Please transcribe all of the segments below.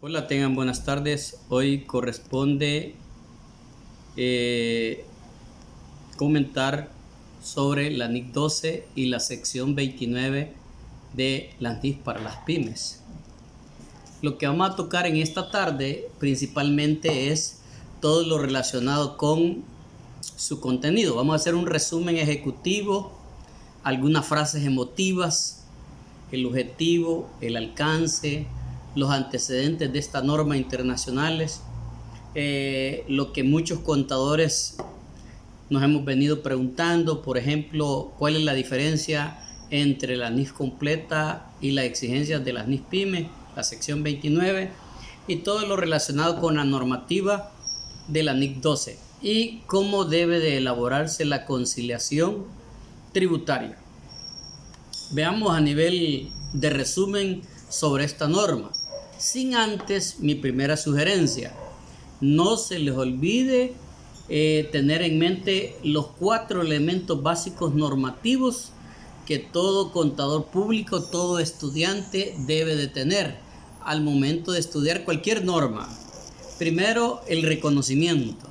Hola, tengan buenas tardes. Hoy corresponde eh, comentar sobre la NIC 12 y la sección 29 de las NIC para las pymes. Lo que vamos a tocar en esta tarde principalmente es todo lo relacionado con su contenido. Vamos a hacer un resumen ejecutivo, algunas frases emotivas, el objetivo, el alcance, los antecedentes de esta norma internacionales, lo que muchos contadores nos hemos venido preguntando, por ejemplo, cuál es la diferencia entre la NIF completa y las exigencias de las NIF PYME, la sección 29, y todo lo relacionado con la normativa de la NIC 12 y cómo debe de elaborarse la conciliación tributaria. Veamos a nivel de resumen sobre esta norma. Sin antes, mi primera sugerencia, no se les olvide tener en mente los 4 elementos básicos normativos que todo contador público, todo estudiante debe de tener al momento de estudiar cualquier norma. Primero, el reconocimiento.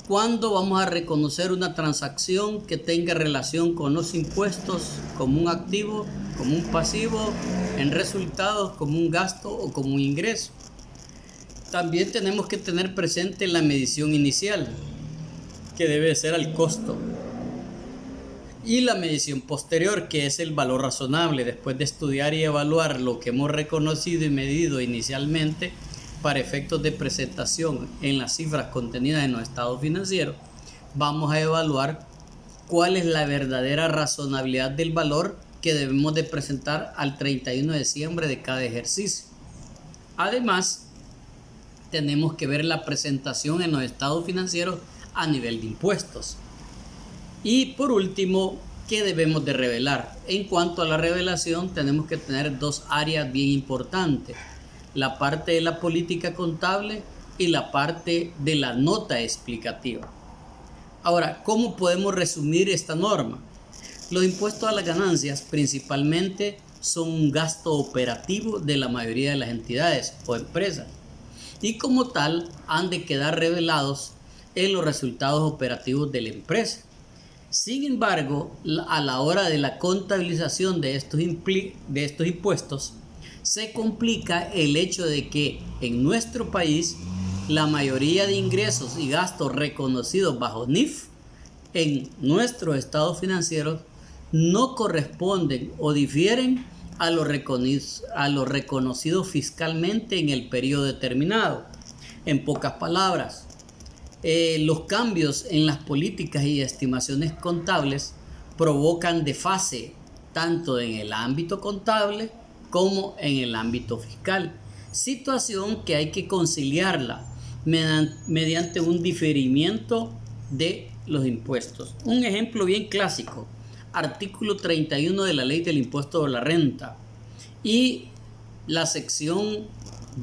¿Cuándo vamos a reconocer una transacción que tenga relación con los impuestos como un activo, como un pasivo, en resultados como un gasto o como un ingreso? También tenemos que tener presente la medición inicial, que debe ser al costo, y la medición posterior, que es el valor razonable, después de estudiar y evaluar lo que hemos reconocido y medido inicialmente para efectos de presentación en las cifras contenidas en los estados financieros. Vamos a evaluar cuál es la verdadera razonabilidad del valor que debemos de presentar al 31 de diciembre de cada ejercicio. Además, tenemos que ver la presentación en los estados financieros a nivel de impuestos. Y por último, ¿qué debemos de revelar? En cuanto a la revelación, tenemos que tener 2 áreas bien importantes: la parte de la política contable y la parte de la nota explicativa. Ahora, ¿cómo podemos resumir esta norma? Los impuestos a las ganancias principalmente son un gasto operativo de la mayoría de las entidades o empresas, y como tal han de quedar revelados en los resultados operativos de la empresa. Sin embargo, a la hora de la contabilización de estos impuestos, se complica el hecho de que en nuestro país la mayoría de ingresos y gastos reconocidos bajo NIF en nuestros estados financieros no corresponden o difieren a lo reconocido fiscalmente en el periodo determinado. En pocas palabras, los cambios en las políticas y estimaciones contables provocan desfase tanto en el ámbito contable como en el ámbito fiscal, situación que hay que conciliarla mediante un diferimiento de los impuestos. Un ejemplo bien clásico: artículo 31 de la Ley del Impuesto de la Renta y la sección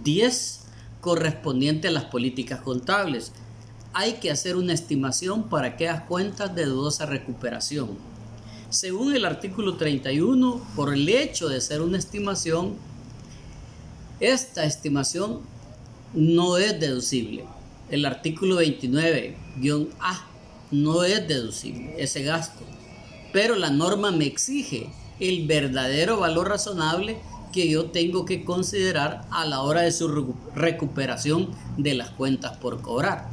10 correspondiente a las políticas contables. Hay que hacer una estimación para aquellas cuentas de dudosa recuperación. Según el artículo 31, por el hecho de ser una estimación, esta estimación no es deducible. El artículo 29-A no es deducible ese gasto, pero la norma me exige el verdadero valor razonable que yo tengo que considerar a la hora de su recuperación de las cuentas por cobrar.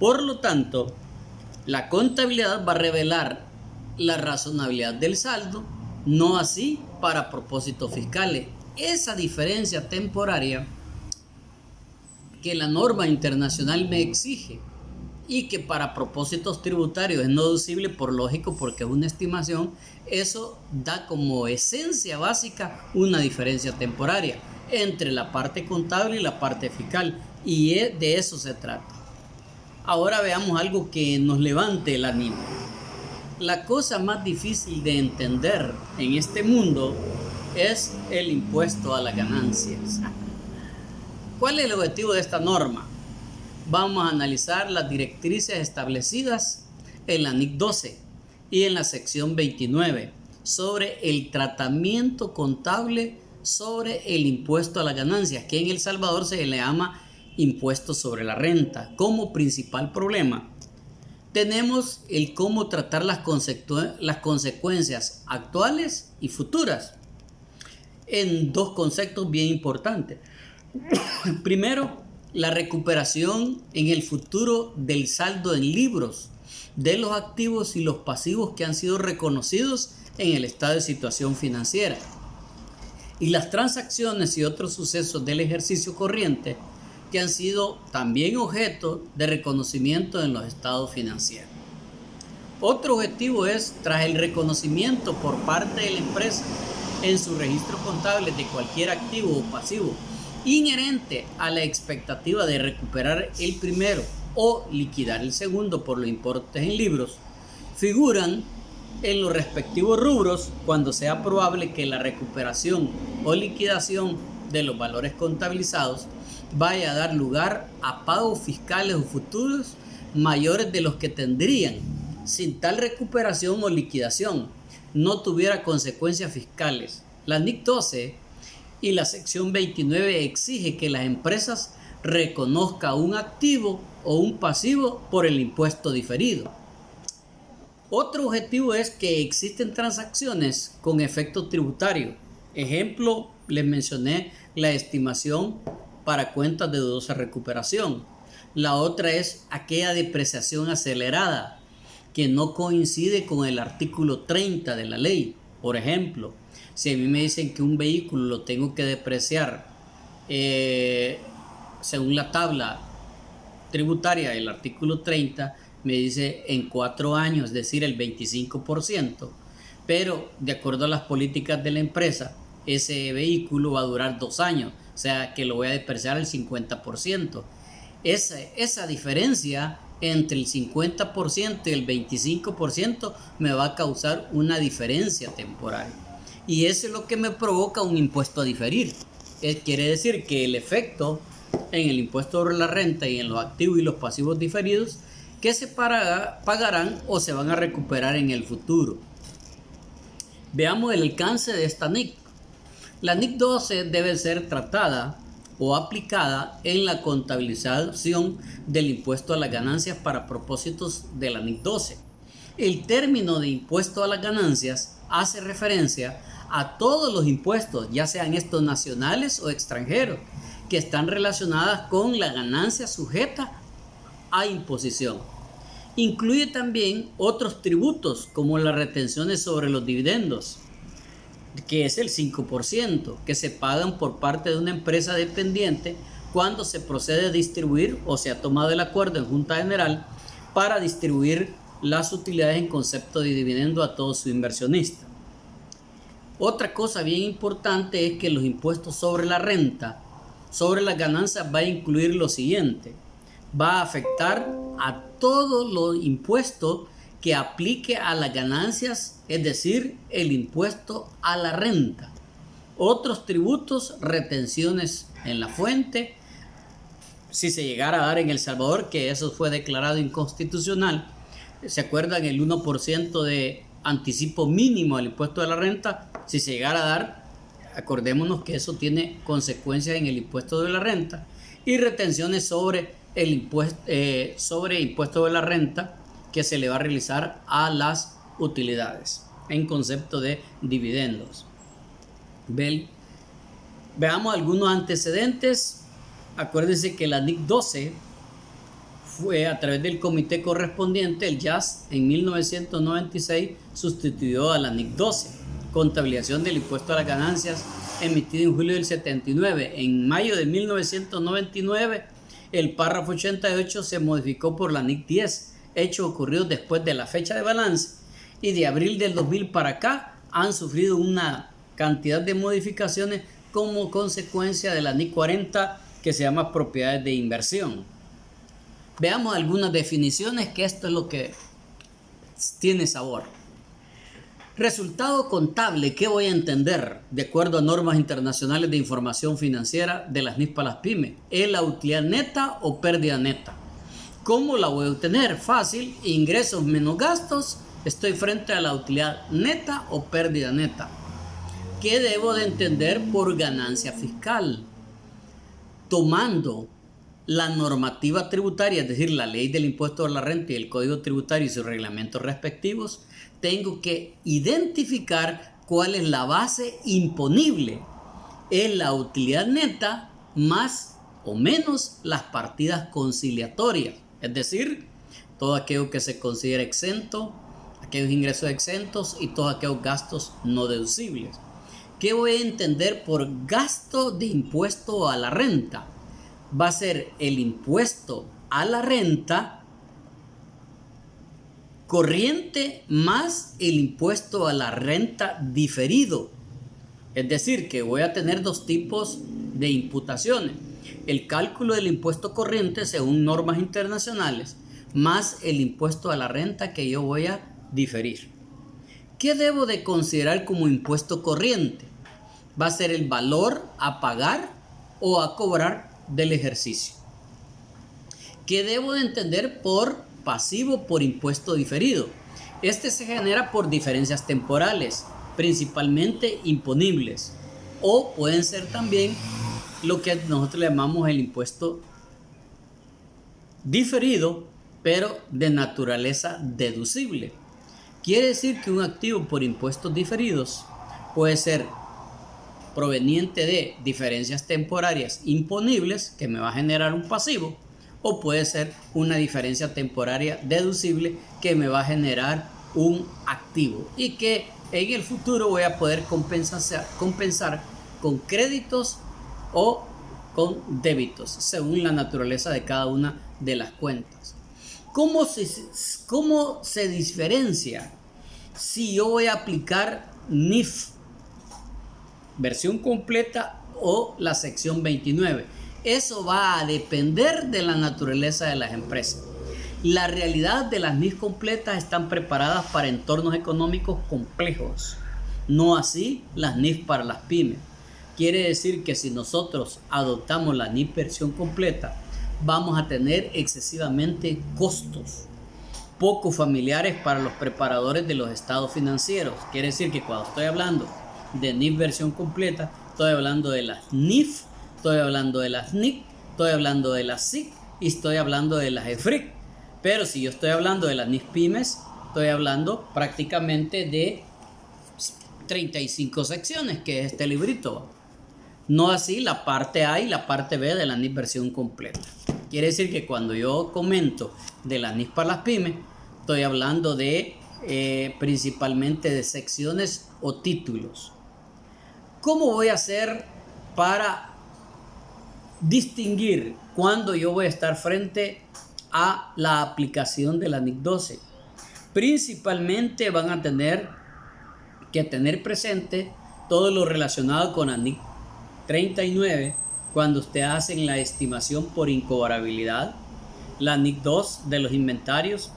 Por lo tanto, la contabilidad va a revelar la razonabilidad del saldo, no así para propósitos fiscales. Esa diferencia temporaria que la norma internacional me exige y que para propósitos tributarios es no deducible, por lógico, porque es una estimación, eso da como esencia básica una diferencia temporaria entre la parte contable y la parte fiscal, y de eso se trata. Ahora veamos algo que nos levante el ánimo. La cosa más difícil de entender en este mundo es el impuesto a las ganancias. ¿Cuál es el objetivo de esta norma? Vamos a analizar las directrices establecidas en la NIC 12 y en la sección 29 sobre el tratamiento contable sobre el impuesto a las ganancias, que en El Salvador se le llama impuesto sobre la renta. Como principal problema tenemos el cómo tratar las consecuencias actuales y futuras en dos conceptos bien importantes. Primero, la recuperación en el futuro del saldo en libros de los activos y los pasivos que han sido reconocidos en el estado de situación financiera, y las transacciones y otros sucesos del ejercicio corriente que han sido también objeto de reconocimiento en los estados financieros. Otro objetivo es, tras el reconocimiento por parte de la empresa en su registro contable de cualquier activo o pasivo inherente a la expectativa de recuperar el primero o liquidar el segundo por los importes en libros, figuran en los respectivos rubros cuando sea probable que la recuperación o liquidación de los valores contabilizados vaya a dar lugar a pagos fiscales o futuros mayores de los que tendrían sin tal recuperación o liquidación no tuviera consecuencias fiscales. La NIC 12 y la sección 29 exige que las empresas reconozcan un activo o un pasivo por el impuesto diferido. Otro objetivo es que existen transacciones con efecto tributario. Ejemplo, les mencioné la estimación para cuentas de dudosa recuperación. La otra es aquella depreciación acelerada que no coincide con el artículo 30 de la ley. Por ejemplo, si a mí me dicen que un vehículo lo tengo que depreciar según la tabla tributaria del artículo 30, me dice en 4 años, es decir, el 25%, pero de acuerdo a las políticas de la empresa, ese vehículo va a durar 2 años, o sea que lo voy a depreciar al 50%. Esa diferencia entre el 50% y el 25% me va a causar una diferencia temporal. Y eso es lo que me provoca un impuesto a diferir. Quiere decir que el efecto en el impuesto sobre la renta y en los activos y los pasivos diferidos que se pagarán o se van a recuperar en el futuro. Veamos el alcance de esta NIC. La NIC 12 debe ser tratada o aplicada en la contabilización del impuesto a las ganancias para propósitos de la NIC 12. El término de impuesto a las ganancias hace referencia a todos los impuestos, ya sean estos nacionales o extranjeros, que están relacionadas con la ganancia sujeta a imposición. Incluye también otros tributos como las retenciones sobre los dividendos, que es el 5%, que se pagan por parte de una empresa dependiente cuando se procede a distribuir o se ha tomado el acuerdo en Junta General para distribuir las utilidades en concepto de dividendo a todos sus inversionistas. Otra cosa bien importante es que los impuestos sobre la renta, sobre las ganancias, va a incluir lo siguiente: va a afectar a todos los impuestos que aplique a las ganancias, es decir, el impuesto a la renta, otros tributos, retenciones en la fuente, si se llegara a dar en El Salvador, que eso fue declarado inconstitucional. ¿Se acuerdan el 1% de anticipo mínimo al impuesto de la renta? Si se llegara a dar, acordémonos que eso tiene consecuencias en el impuesto de la renta, y retenciones sobre el impuesto de la renta que se le va a realizar a las utilidades en concepto de dividendos. Veamos algunos antecedentes. Acuérdense que la NIC 12 fue a través del comité correspondiente, el JAS, en 1996 sustituyó a la NIC 12, contabilización del impuesto a las ganancias, emitido en julio del 79. En mayo de 1999, el párrafo 88 se modificó por la NIC 10, hecho ocurrido después de la fecha de balance, y de abril del 2000 para acá han sufrido una cantidad de modificaciones como consecuencia de la NIC 40, que se llama propiedades de inversión. Veamos algunas definiciones, que esto es lo que tiene sabor. Resultado contable, ¿qué voy a entender? De acuerdo a normas internacionales de información financiera de las NIF para las pymes, ¿es la utilidad neta o pérdida neta? ¿Cómo la voy a obtener? Fácil, ingresos menos gastos, estoy frente a la utilidad neta o pérdida neta. ¿Qué debo de entender por ganancia fiscal? Tomando la normativa tributaria, es decir, la ley del impuesto a la renta y el código tributario y sus reglamentos respectivos, tengo que identificar cuál es la base imponible. Es la utilidad neta más o menos las partidas conciliatorias, es decir, todo aquello que se considera exento, aquellos ingresos exentos y todos aquellos gastos no deducibles. ¿Qué voy a entender por gasto de impuesto a la renta? Va a ser el impuesto a la renta corriente más el impuesto a la renta diferido. Es decir, que voy a tener dos tipos de imputaciones. El cálculo del impuesto corriente según normas internacionales más el impuesto a la renta que yo voy a diferir. ¿Qué debo de considerar como impuesto corriente? Va a ser el valor a pagar o a cobrar del ejercicio. ¿Qué debo de entender por pasivo por impuesto diferido? Este se genera por diferencias temporales, principalmente imponibles, o pueden ser también lo que nosotros le llamamos el impuesto diferido, pero de naturaleza deducible. Quiere decir que un activo por impuestos diferidos puede ser proveniente de diferencias temporarias imponibles, que me va a generar un pasivo, o puede ser una diferencia temporaria deducible que me va a generar un activo y que en el futuro voy a poder compensar con créditos o con débitos según la naturaleza de cada una de las cuentas. ¿Cómo se diferencia si yo voy a aplicar NIF versión completa o la sección 29? Eso va a depender de la naturaleza de las empresas. La realidad de las NIF completas están preparadas para entornos económicos complejos, no así las NIF para las pymes. Quiere decir que si nosotros adoptamos la NIF versión completa, vamos a tener excesivamente costos poco familiares para los preparadores de los estados financieros. Quiere decir que cuando estoy hablando de NIF versión completa, estoy hablando de las NIF, estoy hablando de las NIC, estoy hablando de las SIC y estoy hablando de las EFRIC. Pero si yo estoy hablando de las NIF pymes, estoy hablando prácticamente de 35 secciones, que es este librito. No así la parte A y la parte B de la NIF versión completa. Quiere decir que cuando yo comento de la NIF para las pymes, estoy hablando de principalmente de secciones o títulos. ¿Cómo voy a hacer para distinguir cuándo yo voy a estar frente a la aplicación de la NIC 12? Principalmente van a tener que tener presente todo lo relacionado con la NIC 39 cuando ustedes hacen la estimación por incobrabilidad, la NIC 2 de los inventarios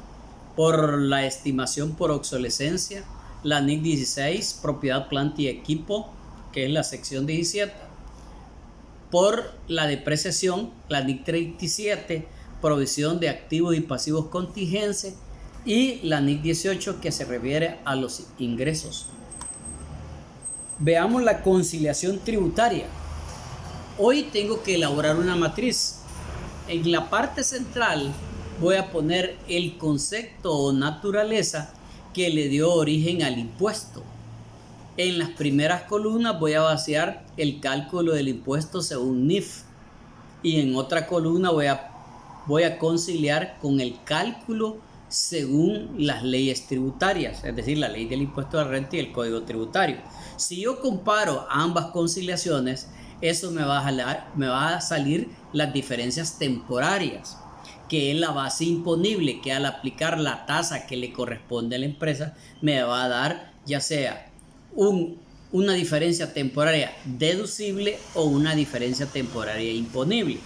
por la estimación por obsolescencia, la NIC 16 propiedad, planta y equipo, que es la sección 17, por la depreciación, la NIC 37 provisión de activos y pasivos contingentes y la NIC 18 que se refiere a los ingresos. Veamos la conciliación tributaria. Hoy tengo que elaborar una matriz. En la parte central voy a poner el concepto o naturaleza que le dio origen al impuesto. En las primeras columnas voy a vaciar el cálculo del impuesto según NIF y en otra columna voy a conciliar con el cálculo según las leyes tributarias, es decir, la ley del impuesto de la renta y el código tributario. Si yo comparo ambas conciliaciones, eso me va a salir las diferencias temporarias, que es la base imponible, que al aplicar la tasa que le corresponde a la empresa, me va a dar ya sea una diferencia temporaria deducible o una diferencia temporaria imponible.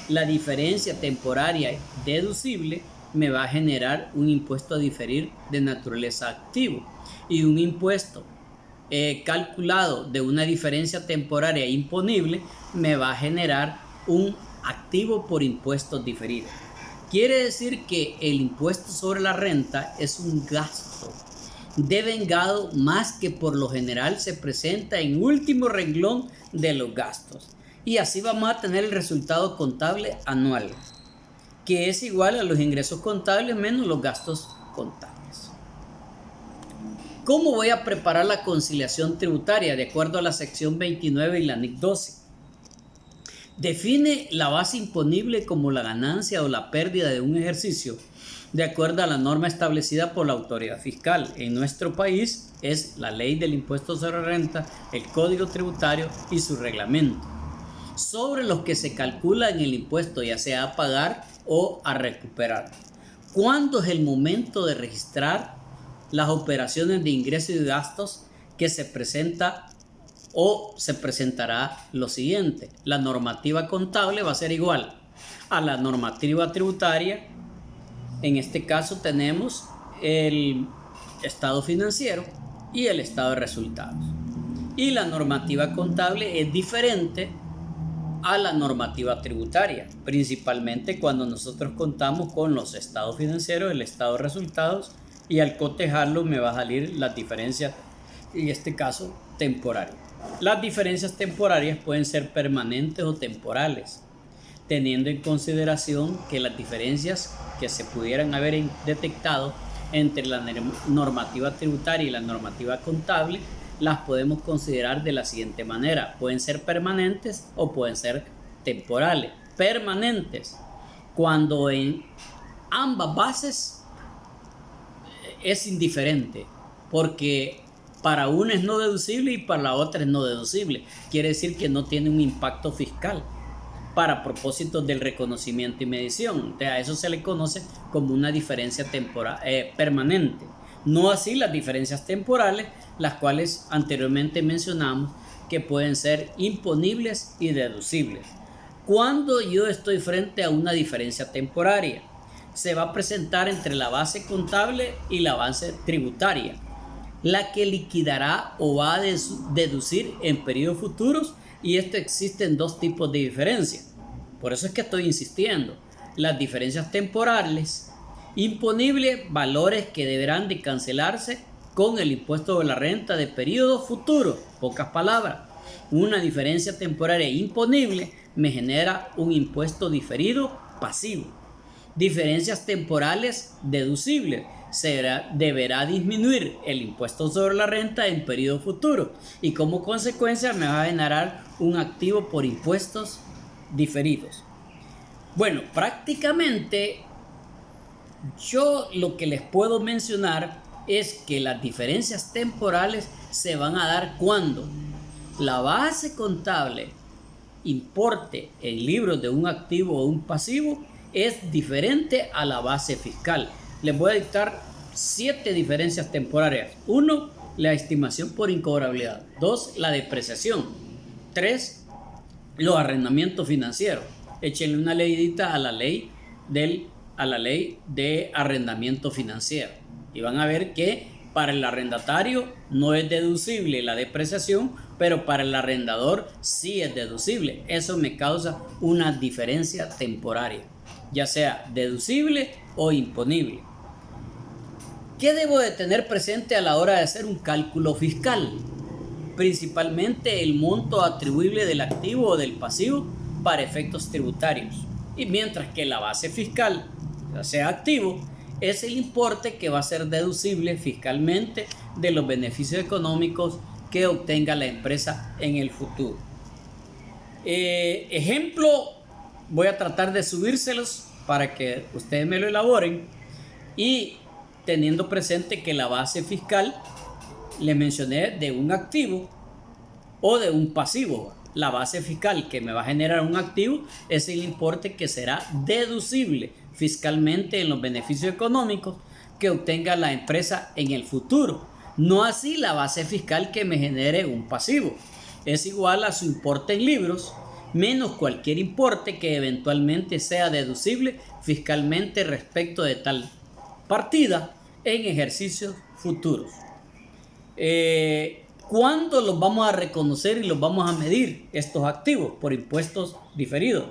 La diferencia temporaria deducible me va a generar un impuesto a diferir de naturaleza activo y un impuesto calculado de una diferencia temporaria imponible me va a generar un activo por impuestos diferidos. Quiere decir que el impuesto sobre la renta es un gasto devengado más que por lo general se presenta en último renglón de los gastos. Y así vamos a tener el resultado contable anual, que es igual a los ingresos contables menos los gastos contables. ¿Cómo voy a preparar la conciliación tributaria? De acuerdo a la sección 29 y la NIC 12. Define la base imponible como la ganancia o la pérdida de un ejercicio de acuerdo a la norma establecida por la autoridad fiscal. En nuestro país es la ley del impuesto sobre renta, el código tributario y su reglamento, sobre los que se calcula en el impuesto, ya sea a pagar o a recuperar. ¿Cuándo es el momento de registrar las operaciones de ingresos y gastos? Que se presenta o se presentará lo siguiente: la normativa contable va a ser igual a la normativa tributaria. En este caso tenemos el estado financiero y el estado de resultados. Y la normativa contable es diferente a la normativa tributaria, principalmente cuando nosotros contamos con los estados financieros, el estado de resultados, y al cotejarlo me va a salir las diferencias, en este caso temporarias. Las diferencias temporarias pueden ser permanentes o temporales, teniendo en consideración que las diferencias que se pudieran haber detectado entre la normativa tributaria y la normativa contable las podemos considerar de la siguiente manera: pueden ser permanentes o pueden ser temporales. Permanentes, cuando en ambas bases es indiferente, porque para una es no deducible y para la otra es no deducible. Quiere decir que no tiene un impacto fiscal para propósitos del reconocimiento y medición. A eso se le conoce como una diferencia permanente. No así las diferencias temporales, las cuales anteriormente mencionamos que pueden ser imponibles y deducibles. Cuando yo estoy frente a una diferencia temporaria, se va a presentar entre la base contable y la base tributaria, la que liquidará o va a deducir en periodos futuros. Y esto existen dos tipos de diferencias. Por eso es que estoy insistiendo. Las diferencias temporales, imponibles, valores que deberán de cancelarse con el impuesto sobre la renta de periodo futuro. Pocas palabras. Una diferencia temporaria imponible me genera un impuesto diferido pasivo. Diferencias temporales deducibles. Deberá disminuir el impuesto sobre la renta en periodo futuro y como consecuencia me va a generar un activo por impuestos diferidos. Bueno, prácticamente yo lo que les puedo mencionar es que las diferencias temporales se van a dar cuando la base contable importe en libros de un activo o un pasivo es diferente a la base fiscal. Les voy a dictar 7 diferencias temporarias. 1, la estimación por incobrabilidad. 2, la depreciación. 3, los arrendamientos financieros. Échenle una leidita a la ley de arrendamiento financiero y van a ver que para el arrendatario no es deducible la depreciación, pero para el arrendador sí es deducible. Eso me causa una diferencia temporaria, ya sea deducible o imponible. ¿Qué debo de tener presente a la hora de hacer un cálculo fiscal? Principalmente el monto atribuible del activo o del pasivo para efectos tributarios. Y mientras que la base fiscal, ya sea activo, es el importe que va a ser deducible fiscalmente de los beneficios económicos que obtenga la empresa en el futuro. Ejemplo, voy a tratar de subírselos para que ustedes me lo elaboren y teniendo presente que la base fiscal le mencioné de un activo o de un pasivo. La base fiscal que me va a generar un activo es el importe que será deducible fiscalmente en los beneficios económicos que obtenga la empresa en el futuro. No así la base fiscal que me genere un pasivo. Es igual a su importe en libros menos cualquier importe que eventualmente sea deducible fiscalmente respecto de tal partida en ejercicios futuros. ¿Cuándo los vamos a reconocer y los vamos a medir estos activos? Por impuestos diferidos.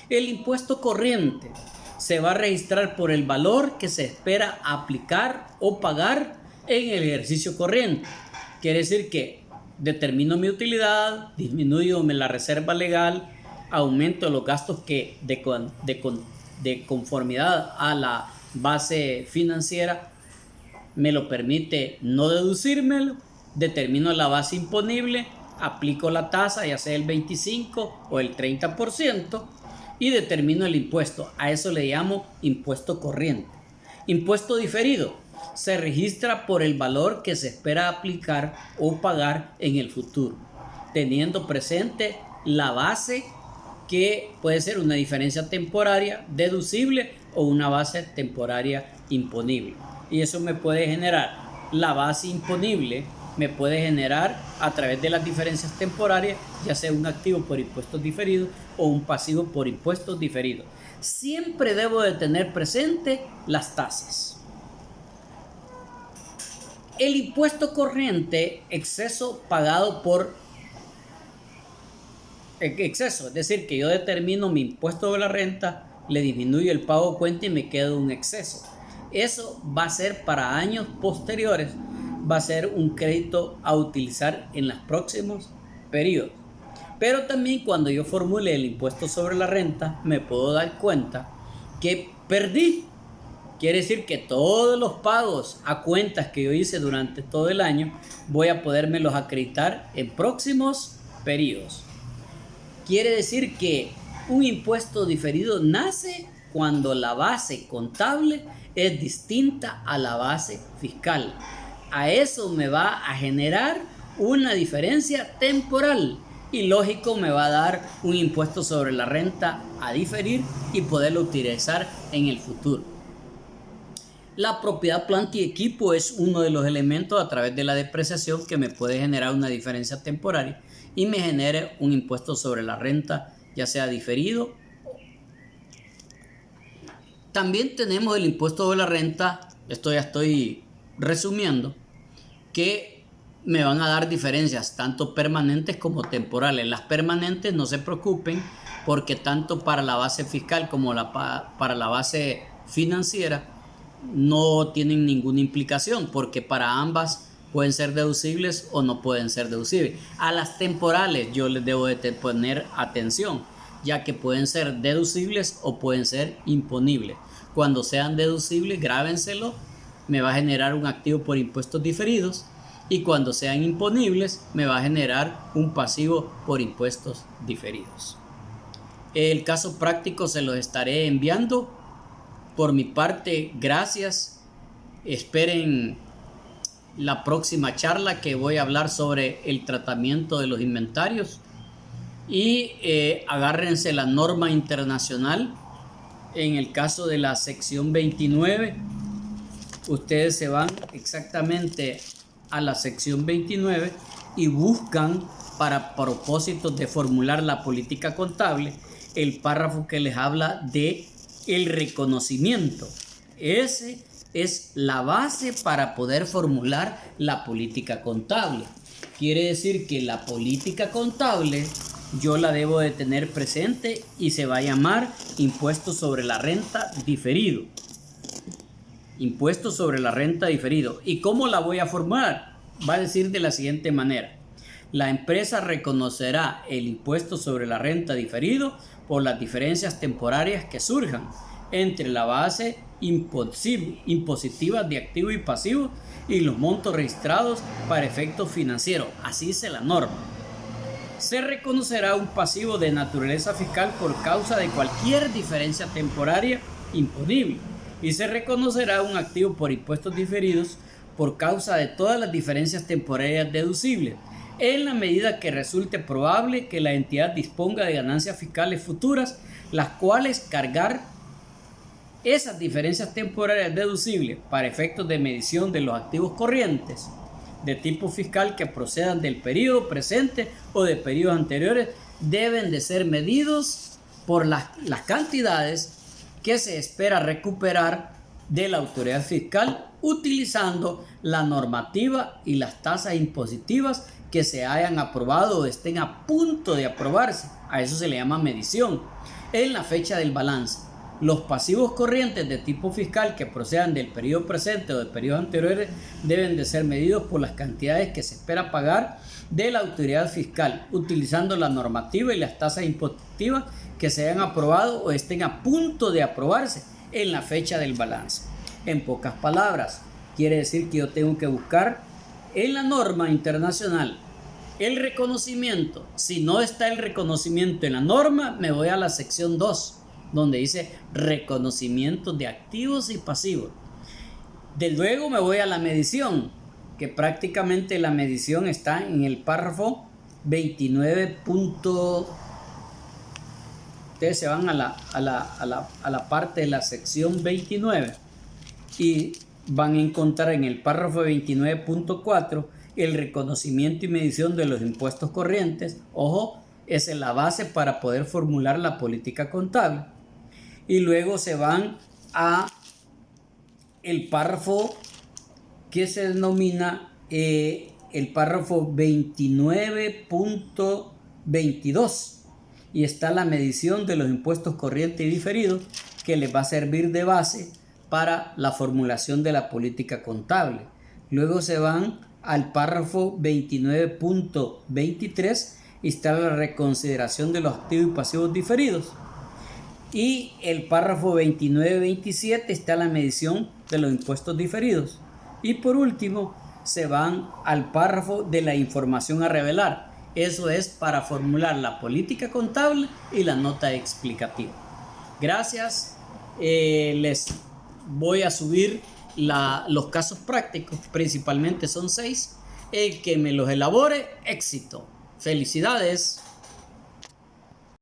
El impuesto corriente se va a registrar por el valor que se espera aplicar o pagar en el ejercicio corriente. Quiere decir que determino mi utilidad, disminuyo la reserva legal, aumento los gastos que de conformidad a la base financiera me lo permite no deducírmelo, determino la base imponible, aplico la tasa, ya sea el 25 o el 30%, y determino el impuesto. A eso le llamo impuesto corriente. Impuesto diferido se registra por el valor que se espera aplicar o pagar en el futuro, teniendo presente la base, que puede ser una diferencia temporaria deducible o una base temporaria imponible. Y eso me puede generar la base imponible, me puede generar a través de las diferencias temporarias, ya sea un activo por impuestos diferidos o un pasivo por impuestos diferidos. Siempre debo de tener presente las tasas. El impuesto corriente, exceso pagado por exceso, es decir, que yo determino mi impuesto de la renta, le disminuyo el pago de cuenta y me quedo un exceso. Eso va a ser para años posteriores, va a ser un crédito a utilizar en los próximos periodos. Pero también cuando yo formule el impuesto sobre la renta, me puedo dar cuenta que perdí. Quiere decir que todos los pagos a cuentas que yo hice durante todo el año, voy a podérmelos acreditar en próximos periodos. Quiere decir que un impuesto diferido nace cuando la base contable es distinta a la base fiscal. A eso me va a generar una diferencia temporal y lógico me va a dar un impuesto sobre la renta a diferir y poderlo utilizar en el futuro. La propiedad, planta y equipo es uno de los elementos a través de la depreciación que me puede generar una diferencia temporaria y me genere un impuesto sobre la renta, ya sea diferido. También tenemos el impuesto de la renta, esto ya estoy resumiendo, que me van a dar diferencias tanto permanentes como temporales. Las permanentes no se preocupen porque tanto para la base fiscal como para la base financiera no tienen ninguna implicación porque para ambas pueden ser deducibles o no pueden ser deducibles. A las temporales yo les debo de poner atención, ya que pueden ser deducibles o pueden ser imponibles. Cuando sean deducibles, grábenselo, me va a generar un activo por impuestos diferidos, y cuando sean imponibles me va a generar un pasivo por impuestos diferidos. El caso práctico se los estaré enviando. Por mi parte, gracias. Esperen la próxima charla que voy a hablar sobre el tratamiento de los inventarios y agárrense la norma internacional. En el caso de la sección 29, ustedes se van exactamente a la sección 29 y buscan, para propósitos de formular la política contable, el párrafo que les habla de el reconocimiento. Ese es la base para poder formular la política contable. Quiere decir que la política contable yo la debo de tener presente y se va a llamar impuesto sobre la renta diferido. Impuesto sobre la renta diferido. ¿Y cómo la voy a formular? Va a decir de la siguiente manera: la empresa reconocerá el impuesto sobre la renta diferido por las diferencias temporarias que surjan entre la base impositiva de activo y pasivo y los montos registrados para efectos financieros. Así dice la norma. Se reconocerá un pasivo de naturaleza fiscal por causa de cualquier diferencia temporaria imponible y se reconocerá un activo por impuestos diferidos por causa de todas las diferencias temporarias deducibles, en la medida que resulte probable que la entidad disponga de ganancias fiscales futuras, las cuales cargar esas diferencias temporarias deducibles para efectos de medición de los activos corrientes de tipo fiscal que procedan del periodo presente o de periodos anteriores deben de ser medidos por las cantidades que se espera recuperar de la autoridad fiscal utilizando la normativa y las tasas impositivas que se hayan aprobado o estén a punto de aprobarse. A eso se le llama medición en la fecha del balance. Los pasivos corrientes de tipo fiscal que procedan del periodo presente o de periodos anteriores deben de ser medidos por las cantidades que se espera pagar de la autoridad fiscal, utilizando la normativa y las tasas impositivas que se hayan aprobado o estén a punto de aprobarse en la fecha del balance. En pocas palabras, quiere decir que yo tengo que buscar en la norma internacional el reconocimiento. Si no está el reconocimiento en la norma, me voy a la sección 2, donde dice reconocimiento de activos y pasivos. De luego me voy a la medición, que prácticamente la medición está en el párrafo 29. Ustedes se van a la parte de la sección 29 y van a encontrar en el párrafo 29.4 el reconocimiento y medición de los impuestos corrientes. Ojo, esa es la base para poder formular la política contable. Y luego se van a el párrafo que se denomina el párrafo 29.22 y está la medición de los impuestos corrientes y diferidos, que les va a servir de base para la formulación de la política contable. Luego se van al párrafo 29.23 y está la reconsideración de los activos y pasivos diferidos. Y el párrafo 29-27 está la medición de los impuestos diferidos. Y por último, se van al párrafo de la información a revelar. Eso es para formular la política contable y la nota explicativa. Gracias. Les voy a subir los casos prácticos. Principalmente son 6. El que me los elabore, éxito. Felicidades.